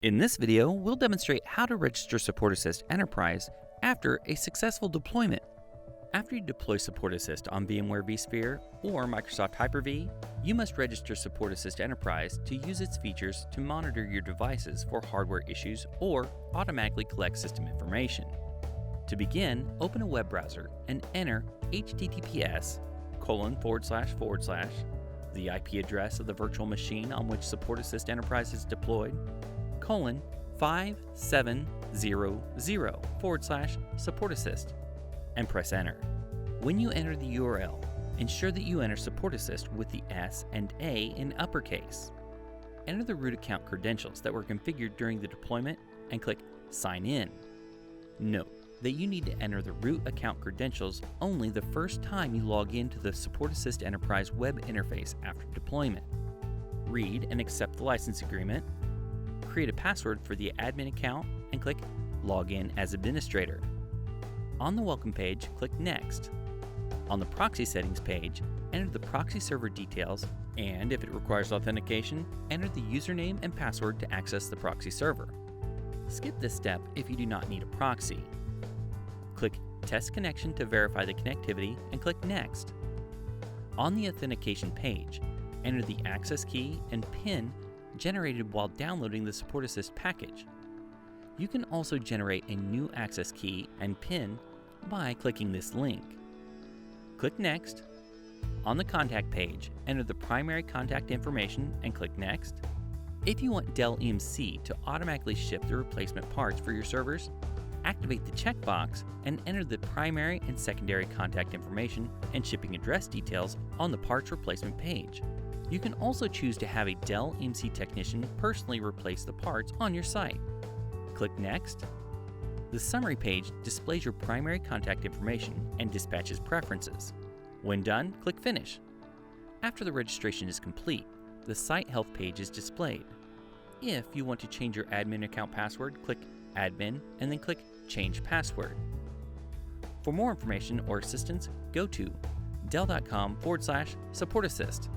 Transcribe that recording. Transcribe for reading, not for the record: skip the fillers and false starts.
In this video, we'll demonstrate how to register SupportAssist Enterprise after a successful deployment. After you deploy SupportAssist on VMware vSphere or Microsoft Hyper-V, you must register SupportAssist Enterprise to use its features to monitor your devices for hardware issues or automatically collect system information. To begin, open a web browser and enter https:// the IP address of the virtual machine on which SupportAssist Enterprise is deployed, /5700/SupportAssist, and press enter. When you enter the URL, ensure that you enter SupportAssist with the S and A in uppercase. Enter the root account credentials that were configured during the deployment and click Sign In. Note that you need to enter the root account credentials only the first time you log into the SupportAssist Enterprise web interface after deployment. Read and accept the license agreement. Create a password for the admin account and click Login as Administrator. On the Welcome page, click Next. On the Proxy Settings page, enter the proxy server details and, if it requires authentication, enter the username and password to access the proxy server. Skip this step if you do not need a proxy. Click Test Connection to verify the connectivity and click Next. On the Authentication page, enter the access key and PIN generated while downloading the SupportAssist package. You can also generate a new access key and PIN by clicking this link. Click Next. On the Contact page, enter the primary contact information and click Next. If you want Dell EMC to automatically ship the replacement parts for your servers, activate the checkbox and enter the primary and secondary contact information and shipping address details on the parts replacement page. You can also choose to have a Dell EMC technician personally replace the parts on your site. Click Next. The summary page displays your primary contact information and dispatches preferences. When done, click Finish. After the registration is complete, the site health page is displayed. If you want to change your admin account password, click Admin and then click Change Password. For more information or assistance, go to dell.com/supportassist.